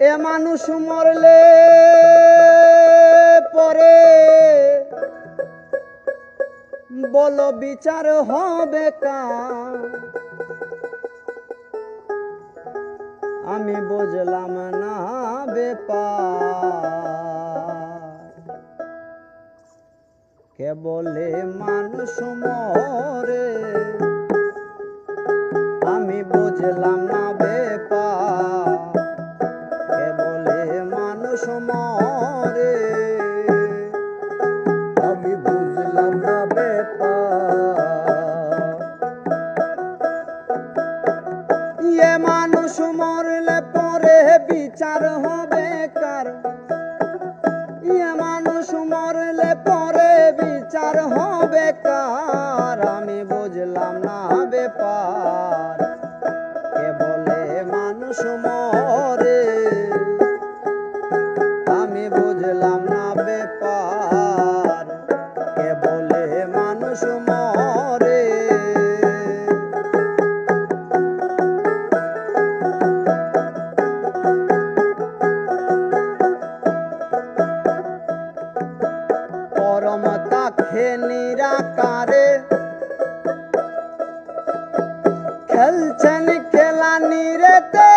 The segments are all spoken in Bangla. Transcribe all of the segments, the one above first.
এ মানুষ মরলে পরে বলো বিচার হবে কার? আমি বুঝলাম না ব্যাপার। কে বলে মানুষ মরে আমি বুঝলাম না ব্যাপার। কে বলে মানুষ মরে আমি বুঝলাম না ব্যাপার। এ মানুষ মরলে পরে বিচার হবে কার? এ মানুষ মরলে পরে বিচার হবে কার? আমি বুঝলাম না ব্যাপার। কে বলে মানুষ মরে আমি বুঝলাম না ব্যাপার। কে বলে মানুষ মরে পরমতা খে নিরাকারে খেলছেন খেলা নিরেতে।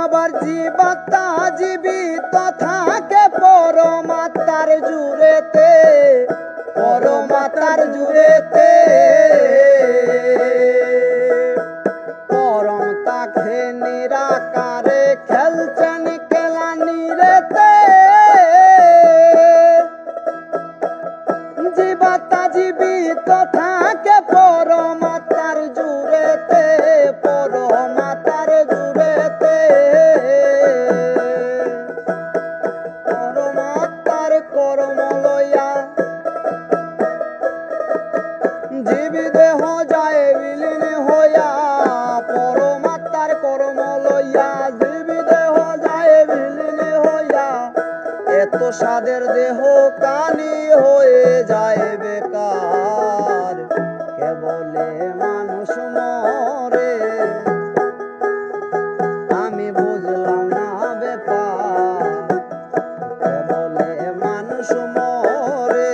আবার জীবাত্মা জীবিত থাকে পরমাত্মার জুড়েতে, পরমাত্মার জুড়েতে। পরমতা খে নিরাকারে খেলছেন খেলা নিরেতে। জীবাত্মা জীবিত থাকে পরমাত্মার জুড়েতে, পরমাত্মার জুড়েতে। পরমাত্মার কর্ম লইয়া জীবী দেহ যায় বিলীন হইয়া। পরমাত্মার কর্ম লইয়া জীবী দেহ যায় বিলীন হইয়া। এত সাদের দেহ কানি হয়ে যায় বেকার। কে বলে মানুষ মরে আমি বুঝলাম না ব্যাপার। কে বলে মানুষ মরে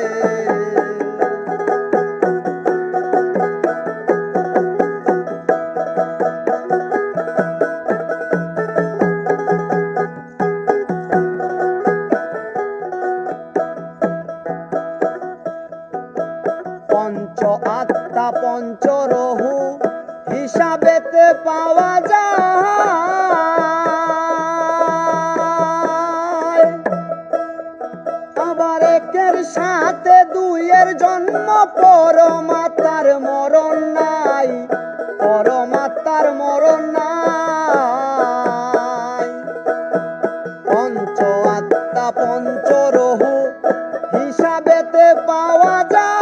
পঞ্চ আত্মা পঞ্চরহু হিসাবেতে পাওয়া যায়। আবার একের সাথে দুইয়ের জন্ম পরমাত্মার মরণ নাই, পরমাত্মার মরণ নাই। পঞ্চ আত্মা পঞ্চরহু হিসাবেতে পাওয়া যায়।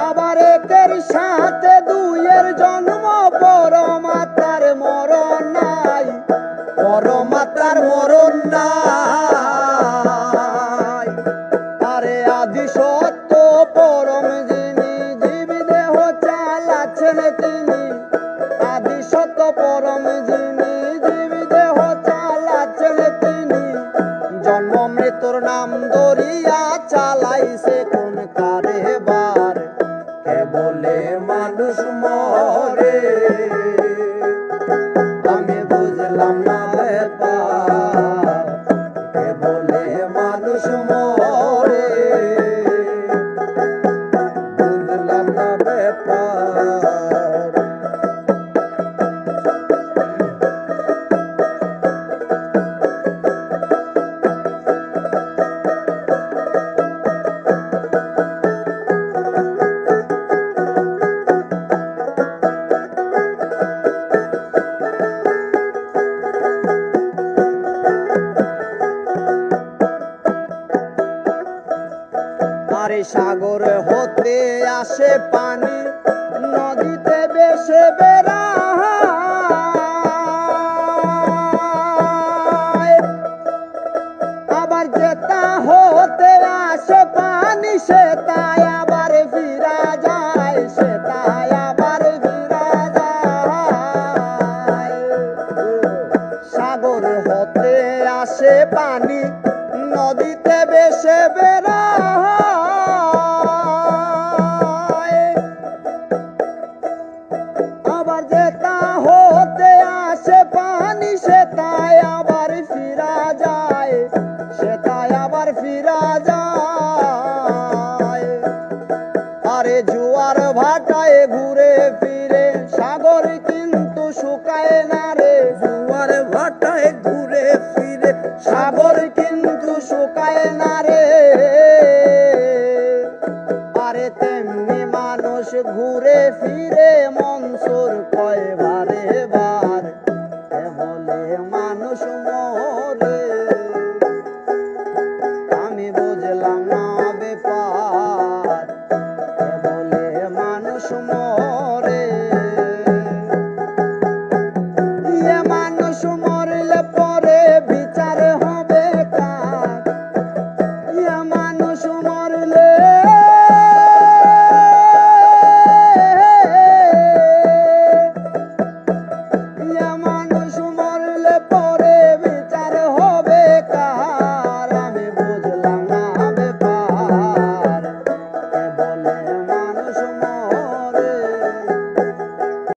আবার একের সাথে দুইয়ের জন্ম পরমাত্মার মরণ নাই, পরমাত্মার মরণ নাই। আরে আদি সত্য পরম যিনি জীবী দেহ চালাচ্ছেন তিনি। আদি সত্য পরম যিনি জীবী দেহ চালাচ্ছেন তিনি। জন্ম মৃত্যুর নাম ধরিয়া চালাইছে কোন কারবার। কে বলে মানুষ মরে আমি বুঝলাম না ব্যাপার। কে বলে মানুষ মরে বুঝলাম না ব্যাপার। আরে সাগর হতে আসে পানি নদীতে বেশে বেড়ায়। আবার যেতা হতে আসে পানি নদীতে ভেসে বেড়ায়, আবার যেটা হতে আসে পানি সেটাই আবার ফিরা যায়, সেটাই আবার ফিরা যায়। আরে জোয়ার ভাটায় ঘুরে ফিরে সাগর কিন্তু শুকায় না রে, জোয়ার ভাটায় ঘুরে ফিরে সাগর কিন্তু শুকায় না রে। আরে তেমনি মানুষ ঘুরে ফিরে মনসুর কয় ভাই